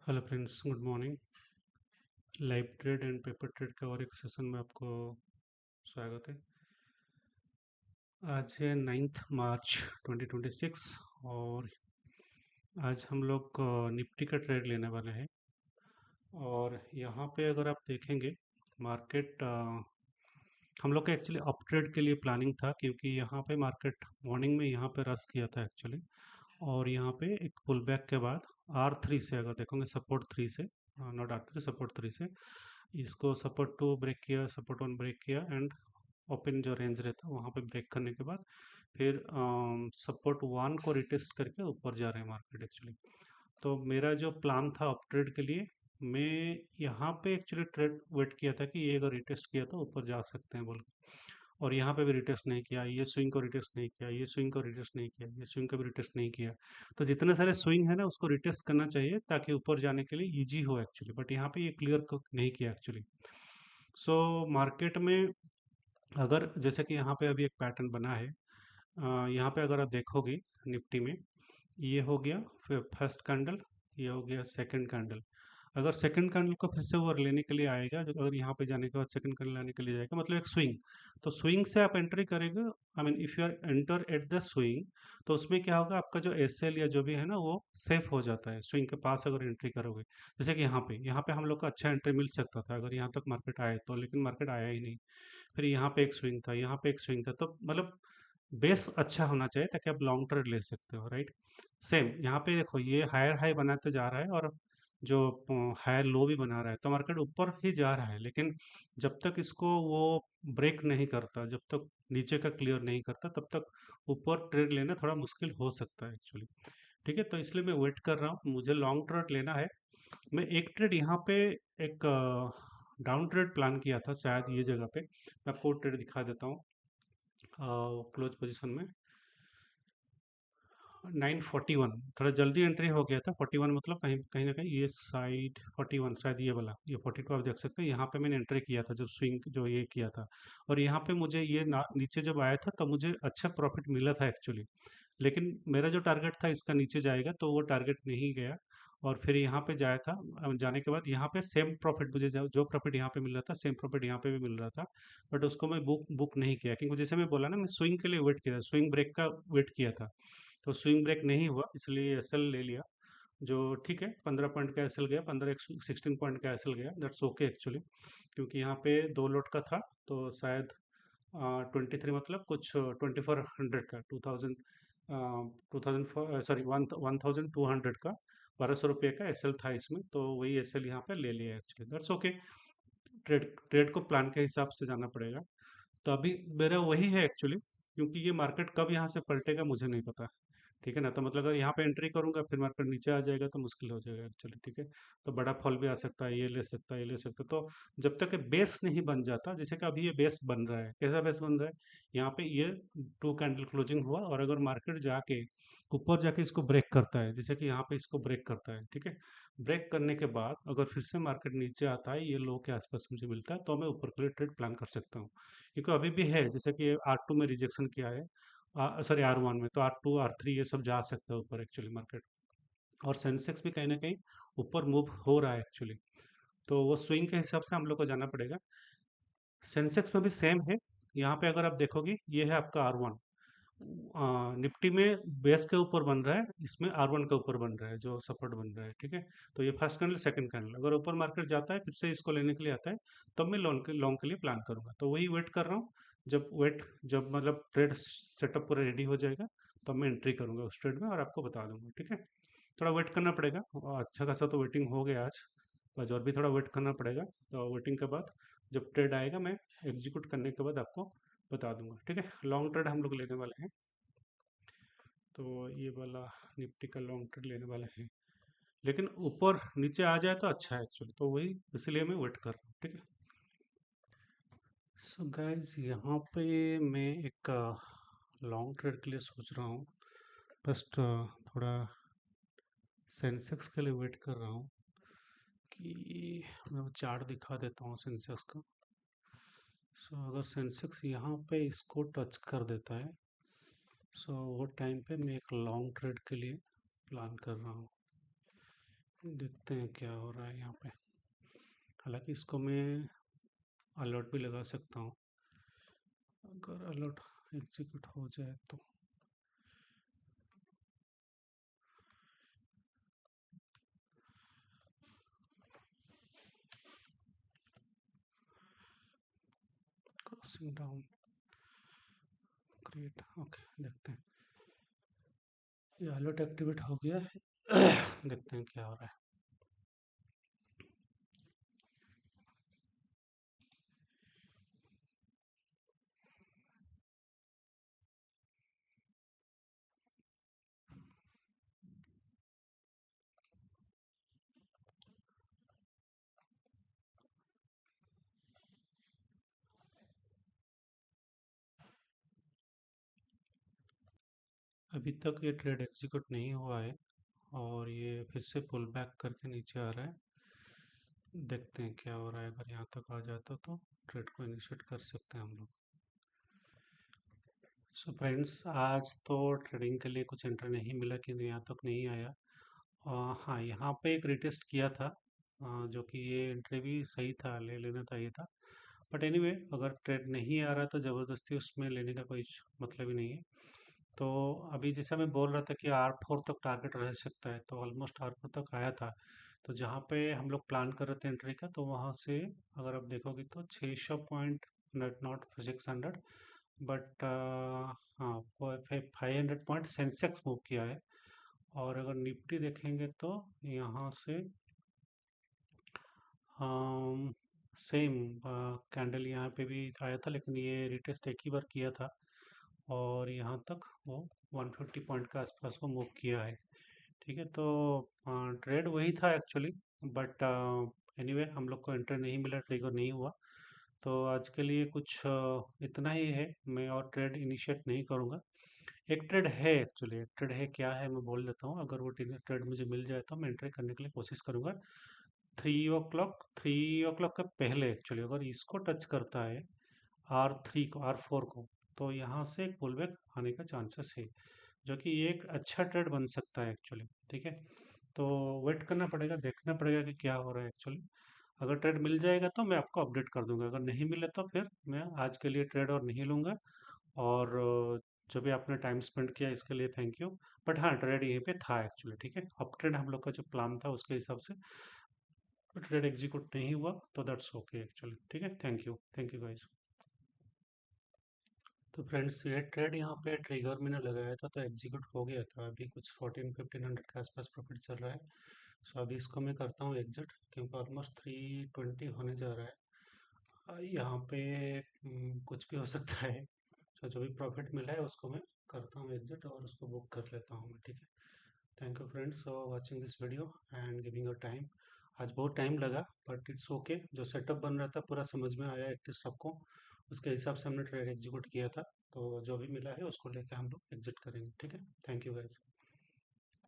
Hello friends, good morning. Live trade and paper trade का और एक सेशन में आपको स्वागत है। आज है 9 मार्च 2026 और आज हम लोग निफ्टी का ट्रेड लेने वाले हैं। और यहाँ पे अगर आप देखेंगे मार्केट, हम लोग का एक्चुअली अप ट्रेड के लिए प्लानिंग था, क्योंकि यहाँ पे मार्केट मॉर्निंग में यहाँ पे रश किया था एक्चुअली। और यहाँ पे एक पुल बैक के बाद R3 से अगर देखोगे, सपोर्ट 3 से, नॉट R3, सपोर्ट 3 से इसको सपोर्ट 2 ब्रेक किया, सपोर्ट 1 ब्रेक किया एंड ओपन जो रेंज रहता है वहाँ पे ब्रेक करने के बाद फिर सपोर्ट 1 को रिटेस्ट करके ऊपर जा रहे हैं मार्केट एक्चुअली। तो मेरा जो प्लान था अप ट्रेड के लिए, मैं यहाँ पे एक्चुअली ट्रेड वेट किया था कि ये अगर रिटेस्ट किया तो ऊपर जा सकते हैं बोल के। और यहाँ पे भी रिटेस्ट नहीं किया, ये स्विंग को रिटेस्ट नहीं किया, ये स्विंग को रिटेस्ट नहीं किया, ये स्विंग को भी रिटेस्ट नहीं किया। तो जितने सारे स्विंग है ना उसको रिटेस्ट करना चाहिए ताकि ऊपर जाने के लिए इजी हो एक्चुअली, बट यहाँ पे ये क्लियर नहीं किया एक्चुअली। सो मार्केट में अगर जैसे कि यहाँ पे अभी एक पैटर्न बना है, यहाँ पे अगर आप देखोगे निफ्टी में, ये हो गया फिर फर्स्ट कैंडल, ये हो गया सेकंड कैंडल। अगर सेकंड कैंडल को फिर से ओवर लेने के लिए आएगा, जो अगर यहाँ पे जाने के बाद सेकंड कैंडल आने के लिए जाएगा मतलब एक स्विंग, तो स्विंग से आप एंट्री करेंगे। I mean if you are enter at the swing, तो उसमें क्या होगा, आपका जो एसएल या जो भी है ना वो सेफ हो जाता है स्विंग के पास अगर एंट्री करोगे। जैसे कि यहाँ पे हम लोग को अच्छा एंट्री मिल सकता था अगर यहाँ तक मार्केट आए तो, लेकिन मार्केट आया ही नहीं। फिर यहाँ पे एक स्विंग था, यहाँ पे एक स्विंग था, तो मतलब बेस अच्छा होना चाहिए ताकि आप लॉन्ग ट्रेड ले सकते हो, राइट। सेम यहाँ पे देखो, ये हायर हाई बनाते जा रहा है और जो हायर लो भी बना रहा है, तो मार्केट ऊपर ही जा रहा है। लेकिन जब तक इसको वो ब्रेक नहीं करता, जब तक नीचे का क्लियर नहीं करता, तब तक ऊपर ट्रेड लेना थोड़ा मुश्किल हो सकता है एक्चुअली। ठीक है, तो इसलिए मैं वेट कर रहा हूँ, मुझे लॉन्ग ट्रेड लेना है। मैं एक ट्रेड यहाँ पे एक डाउन ट्रेड प्लान किया था शायद ये जगह पे, मैं आपको ट्रेड दिखा देता हूँ। क्लोज पोजीशन में 941, थोड़ा जल्दी एंट्री हो गया था। 41 मतलब कहीं कहीं ना कहीं ये साइड 41 शायद ये वाला, ये 42 आप देख सकते हैं। यहाँ पे मैंने एंट्री किया था जब स्विंग जो ये किया था, और यहाँ पे मुझे ये नीचे जब आया था तब मुझे अच्छा प्रॉफिट मिला था एक्चुअली। लेकिन मेरा जो टारगेट था इसका नीचे जाएगा, तो वो टारगेट नहीं गया। और फिर यहाँ पे जाया था, जाने के बाद यहाँ पे सेम प्रॉफिट मुझे जो प्रॉफिट यहाँ पे मिल रहा था सेम प्रॉफिट यहाँ पे भी मिल रहा था। बट उसको मैं बुक नहीं किया, क्योंकि जैसे मैं बोला ना, मैं स्विंग के लिए वेट किया था, स्विंग ब्रेक का वेट किया था। तो स्विंग ब्रेक नहीं हुआ, इसलिए एसएल ले लिया। जो ठीक है, 15 पॉइंट का एसएल गया, 16 पॉइंट का एसएल गया, दैट्स ओके एक्चुअली। क्योंकि यहाँ पे दो लोट का था, तो शायद 23 मतलब कुछ 2400 का, 2000, 2000 सॉरी 1200 का, 1200 रुपये का एसएल था इसमें, तो वही एसएल यहाँ पे ले लिया actually, that's okay. Trade trade को प्लान के हिसाब से जाना पड़ेगा। तो अभी मेरा वही है एक्चुअली, क्योंकि ये मार्केट कब यहाँ से पलटेगा मुझे नहीं पता। ठीक है ना, तो मतलब अगर यहाँ पे एंट्री करूंगा फिर मार्केट नीचे आ जाएगा तो मुश्किल हो जाएगा एक्चुअली। ठीक है, तो बड़ा फॉल भी आ सकता है, ये ले सकता है, ये ले सकता है। तो जब तक ये बेस नहीं बन जाता, जैसे कि अभी ये बेस बन रहा है, कैसा बेस बन रहा है, यहाँ पे ये टू कैंडल क्लोजिंग हुआ, और अगर मार्केट जाके ऊपर जाके इसको ब्रेक करता है, जैसे कि यहाँ पे इसको ब्रेक करता है, ठीक है, ब्रेक करने के बाद अगर फिर से मार्केट नीचे आता है, ये लो के आसपास मुझे मिलता है, तो मैं ऊपर के लिए ट्रेड प्लान कर सकता हूँ। क्योंकि अभी भी है, जैसे कि R2 में रिजेक्शन किया है, सॉरी R1 में, तो R2 R3 ये सब जा सकता है ऊपर एक्चुअली मार्केट। और सेंसेक्स भी कहीं ना कहीं ऊपर मूव हो रहा है एक्चुअली। तो वो स्विंग के हिसाब से हम लोग को जाना पड़ेगा। सेंसेक्स में भी सेम है, यहाँ पे अगर आप देखोगे ये है आपका R1, निफ्टी में बेस के ऊपर बन रहा है, इसमें R1 के ऊपर बन रहा है जो सपोर्ट बन रहा है। ठीक है, तो ये फर्स्ट कैंडल सेकंड कैंडल, अगर ऊपर मार्केट जाता है फिर से इसको लेने के लिए आता है, तब मैं लॉन्ग के लिए प्लान करूंगा। तो वही वेट कर रहा हूँ, जब मतलब ट्रेड सेटअप पूरा रेडी हो जाएगा, तब मैं एंट्री करूंगा उस ट्रेड में और आपको बता दूंगा। ठीक है, थोड़ा वेट करना पड़ेगा, और अच्छा खासा तो वेटिंग हो गया आज, बस और भी थोड़ा वेट करना पड़ेगा। तो वेटिंग के बाद जब ट्रेड आएगा मैं एग्जीक्यूट करने के बाद आपको बता दूंगा। ठीक है, लॉन्ग ट्रेड हम लोग लेने वाले हैं, तो ये वाला निफ्टी का लॉन्ग ट्रेड लेने वाला है। लेकिन ऊपर नीचे आ जाए तो अच्छा है एक्चुअली, तो वही इसलिए मैं वेट कर रहा हूँ। ठीक है, सो गाइस यहाँ पे मैं एक लॉन्ग ट्रेड के लिए सोच रहा हूँ। फर्स्ट थोड़ा सेंसेक्स के लिए वेट कर रहा हूँ कि मैं चार्ट दिखा देता हूँ सेंसेक्स का। सो अगर सेंसेक्स यहाँ पे इसको टच कर देता है, सो वो टाइम पे मैं एक लॉन्ग ट्रेड के लिए प्लान कर रहा हूँ। देखते हैं क्या हो रहा है यहाँ पे। हालांकि इसको मैं अलर्ट भी लगा सकता हूँ, अगर अलर्ट एग्जीक्यूट हो जाए तो। क्रॉसिंग डाउन, क्रिएट, ओके, देखते हैं। ये अलर्ट एक्टिवेट हो गया है। देखते हैं क्या हो रहा है। अभी तक ये ट्रेड एग्जीक्यूट नहीं हुआ है और ये फिर से पुल बैक करके नीचे आ रहा है। देखते हैं क्या हो रहा है। अगर यहाँ तक आ जाता तो ट्रेड को इनिशिएट कर सकते हैं हम लोग। सो फ्रेंड्स, आज तो ट्रेडिंग के लिए कुछ एंट्री नहीं मिला, क्योंकि यहाँ तक नहीं आया। हाँ, यहाँ पे एक रिटेस्ट किया था, जो कि ये एंट्री भी सही था, ले लेना चाहिए था। बट एनीवे, अगर ट्रेड नहीं आ रहा तो ज़बरदस्ती उसमें लेने का कोई मतलब ही नहीं है। तो अभी जैसा मैं बोल रहा था कि R4 तक टारगेट रह सकता है, तो ऑलमोस्ट R4 तक आया था। तो जहाँ पे हम लोग प्लान कर रहे थे एंट्री का, तो वहाँ से अगर आप देखोगे तो 600 पॉइंट, नॉट नॉट 600, बट हाँ, 500 पॉइंट सेंसेक्स मूव किया है। और अगर निफ्टी देखेंगे तो यहाँ से सेम कैंडल यहाँ पे भी आया था, लेकिन ये रिटेस्ट एक ही बार किया था और यहाँ तक वो 150 पॉइंट के आसपास वो मूव किया है। ठीक है, तो ट्रेड वही था एक्चुअली, बट एनीवे हम लोग को एंट्री नहीं मिला, ट्रिगर नहीं हुआ। तो आज के लिए कुछ इतना ही है, मैं और ट्रेड इनिशिएट नहीं करूँगा। एक ट्रेड है एक्चुअली, एक ट्रेड है, क्या है मैं बोल देता हूँ। अगर वो ट्रेड मुझे मिल जाए तो मैं एंट्री करने के लिए कोशिश करूँगा। 3 ओ क्लॉक के पहले एक्चुअली अगर इसको टच करता है, R4 को, तो यहाँ से एक पुल बैक आने का चांसेस है, जो कि ये एक अच्छा ट्रेड बन सकता है एक्चुअली। ठीक है, तो वेट करना पड़ेगा, देखना पड़ेगा कि क्या हो रहा है एक्चुअली। अगर ट्रेड मिल जाएगा तो मैं आपको अपडेट कर दूंगा, अगर नहीं मिले तो फिर मैं आज के लिए ट्रेड और नहीं लूँगा। और जो भी आपने टाइम स्पेंड किया इसके लिए थैंक यू। बट हाँ, ट्रेड यहीं पे था एक्चुअली। ठीक है, अप ट्रेड हम लोग का जो प्लान था उसके हिसाब से ट्रेड एग्जीक्यूट नहीं हुआ, तो दैट्स ओके एक्चुअली। ठीक है, थैंक यू गाइस। तो फ्रेंड्स, ये ट्रेड यहाँ पे ट्रिगर मैंने लगाया था तो एग्जीक्यूट हो गया था। अभी कुछ 1400-1500 के आसपास प्रॉफिट चल रहा है। सो अभी इसको मैं करता हूँ एग्जिट, क्योंकि ऑलमोस्ट 320 होने जा रहा है। यहाँ पे कुछ भी हो सकता है। तो जो भी प्रॉफिट मिला है उसको मैं करता हूँ एग्जिट और उसको बुक कर लेता हूँ मैं। ठीक है, thank you friends for watching this video and giving your time. आज बहुत टाइम लगा, बट इट्स ओके। जो सेटअप बन रहा था पूरा समझ में आया एटलीस्ट सबको, उसके हिसाब से हमने ट्रेड एग्जीक्यूट किया था। तो जो भी मिला है उसको लेकर हम लोग एग्जिट करेंगे। ठीक है, थैंक यू गाइज।